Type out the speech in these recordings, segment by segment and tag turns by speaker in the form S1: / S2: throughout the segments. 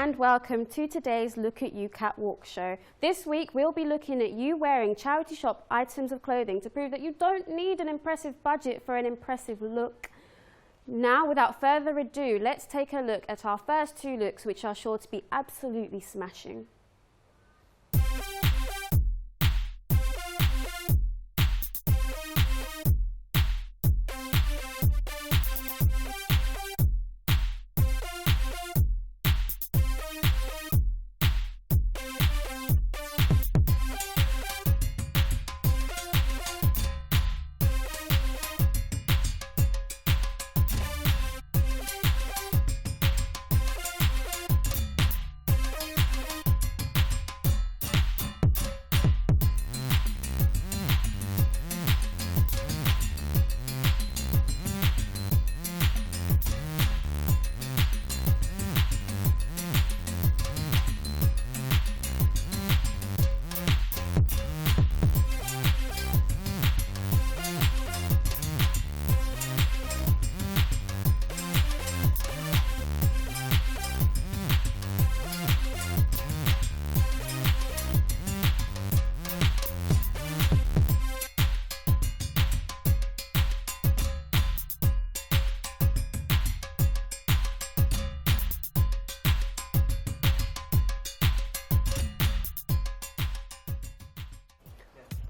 S1: and welcome to today's Look at You Catwalk show. This week we'll be looking at you wearing charity shop items of clothing to prove that you don't need an impressive budget for an impressive look. Now, without further ado, let's take a look at our first two looks, which are sure to be absolutely smashing.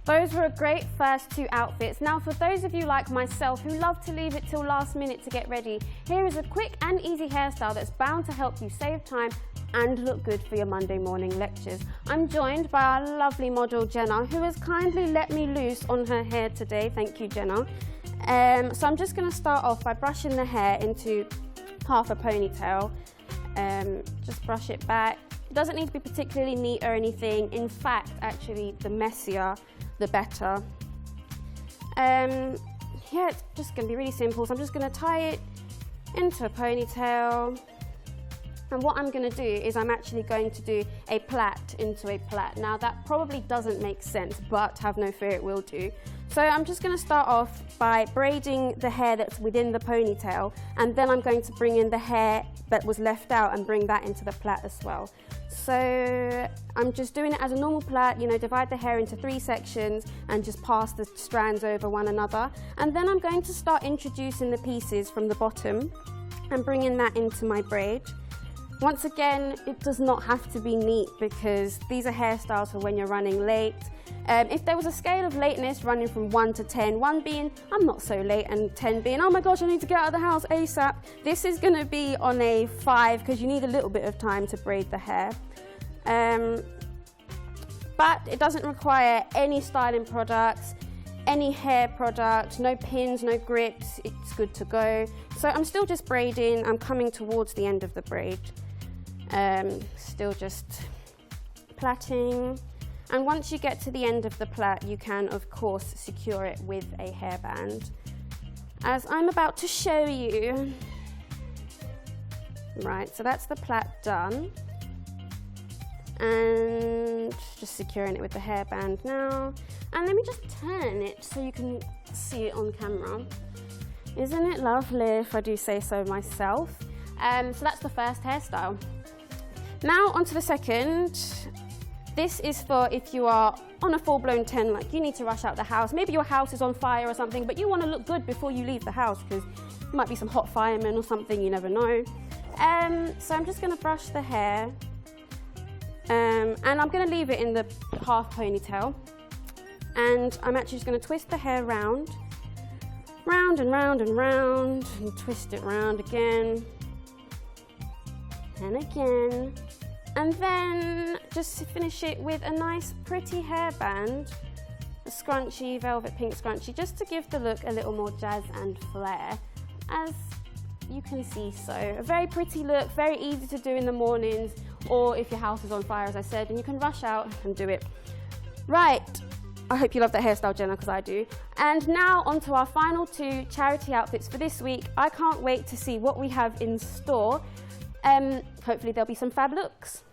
S1: Those were a great first two outfits. Now, for those of you like myself who love to leave it till last minute to get ready, here is a quick and easy hairstyle that's bound to help you save time and look good for your Monday morning lectures. I'm joined by our lovely model Jenna, who has kindly let me loose on her hair today. Thank you, Jenna. So I'm just going to start off by brushing the hair into half a ponytail. Just brush it back. It doesn't need to be particularly neat or anything. In fact, actually, the messier, the better. Yeah, it's just going to be really simple. So I'm just going to tie it into a ponytail. And what I'm going to do is I'm actually going to do a plait into a plait. Now, that probably doesn't make sense, but have no fear, it will do. So I'm just going to start off by braiding the hair that's within the ponytail, and then I'm going to bring in the hair that was left out and bring that into the plait as well. So I'm just doing it as a normal plait, you know, divide the hair into 3 sections and just pass the strands over one another. And then I'm going to start introducing the pieces from the bottom and bringing that into my braid. Once again, it does not have to be neat because these are hairstyles for when you're running late. If there was a scale of lateness running from 1 to 10, 1 being I'm not so late and 10 being oh my gosh, I need to get out of the house ASAP, this is going to be on a 5 because you need a little bit of time to braid the hair. But it doesn't require any styling products, any hair product, no pins, no grips, it's good to go. So I'm still just braiding, I'm coming towards the end of the braid. Still just plaiting. And once you get to the end of the plait, you can, of course, secure it with a hairband, as I'm about to show you. Right, so that's the plait done. And just securing it with the hairband now. And let me just turn it so you can see it on camera. Isn't it lovely, if I do say so myself? So that's the first hairstyle. Now onto the second. This is for if you are on a full-blown 10, like you need to rush out the house. Maybe your house is on fire or something, but you want to look good before you leave the house because there might be some hot firemen or something, you never know. So I'm just going to brush the hair and I'm going to leave it in the half ponytail. And I'm actually just going to twist the hair round and round and round, and twist it round again and again. And then just finish it with a nice pretty hairband, a scrunchy, velvet pink scrunchy, just to give the look a little more jazz and flair, as you can see so. A very pretty look, very easy to do in the mornings, or if your house is on fire, as I said, and you can rush out and do it. Right, I hope you love that hairstyle, Jenna, because I do. And now on to our final 2 charity outfits for this week. I can't wait to see what we have in store. Hopefully there'll be some fab looks.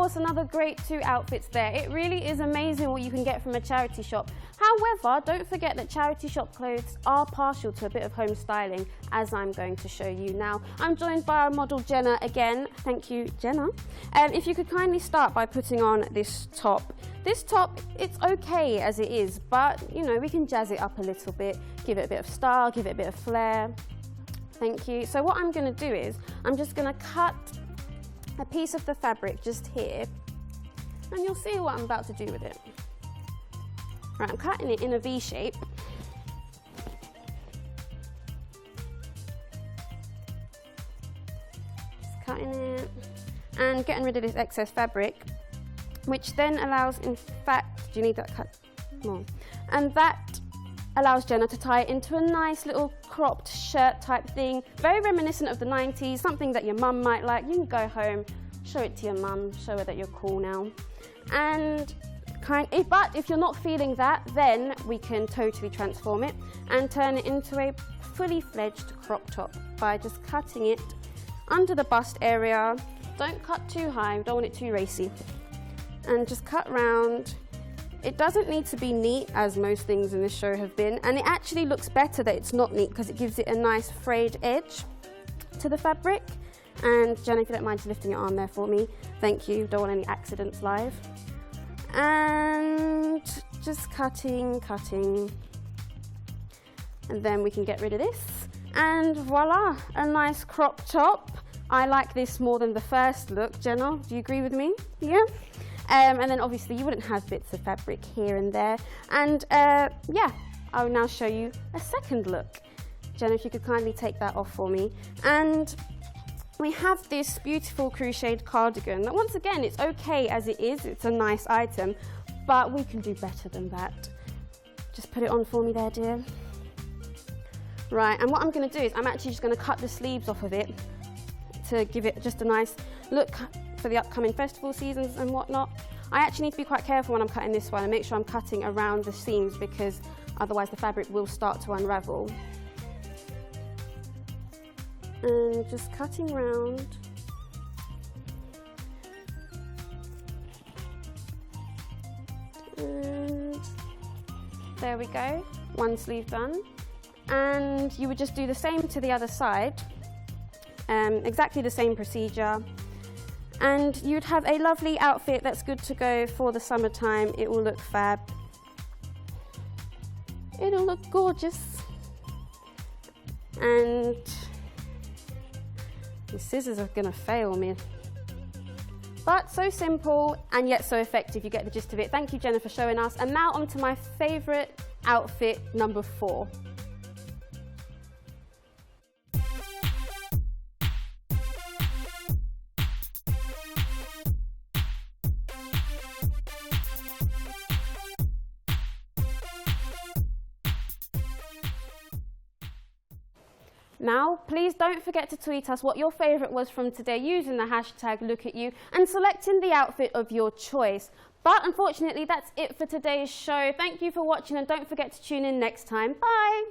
S1: course, another great 2 outfits there. It really is amazing what you can get from a charity shop. However, don't forget that charity shop clothes are partial to a bit of home styling, as I'm going to show you now. I'm joined by our model Jenna again. Thank you, Jenna. If you could kindly start by putting on this top. This top, it's okay as it is, but you know, we can jazz it up a little bit, give it a bit of style, give it a bit of flair. Thank you. So what I'm going to do is, I'm just going to cut a piece of the fabric just here, and you'll see what I'm about to do with it. Right, I'm cutting it in a V shape. Just cutting it and getting rid of this excess fabric, which then allows, in fact, do you need that cut more? And that allows Jenna to tie it into a nice little cropped shirt type thing, very reminiscent of the 90s, something that your mum might like. You can go home, show it to your mum, show her that you're cool now. And but if you're not feeling that, then we can totally transform it and turn it into a fully fledged crop top by just cutting it under the bust area. Don't cut too high, we don't want it too racy. And just cut round. It doesn't need to be neat, as most things in this show have been, and it actually looks better that it's not neat because it gives it a nice frayed edge to the fabric. And Jenna, if you don't mind just lifting your arm there for me, thank you, don't want any accidents live. And just cutting, and then we can get rid of this, and voila, a nice crop top. I like this more than the first look. Jenna, do you agree with me? Yeah? And then obviously you wouldn't have bits of fabric here and there. And yeah, I will now show you a second look. Jenna, if you could kindly take that off for me. And we have this beautiful crocheted cardigan that, once again, it's okay as it is. It's a nice item, but we can do better than that. Just put it on for me there, dear. Right, and what I'm going to do is I'm actually just going to cut the sleeves off of it to give it just a nice look for the upcoming festival seasons and whatnot. I actually need to be quite careful when I'm cutting this one and make sure I'm cutting around the seams, because otherwise the fabric will start to unravel. And just cutting round. And there we go, one sleeve done. And you would just do the same to the other side, exactly the same procedure. And you'd have a lovely outfit that's good to go for the summertime. It will look fab. It'll look gorgeous. And the scissors are gonna fail me. But so simple and yet so effective, you get the gist of it. Thank you, Jenna, for showing us. And now on to my favourite outfit, number 4. Now, please don't forget to tweet us what your favourite was from today using the hashtag #LookAtYou and selecting the outfit of your choice. But unfortunately, that's it for today's show. Thank you for watching, and don't forget to tune in next time. Bye!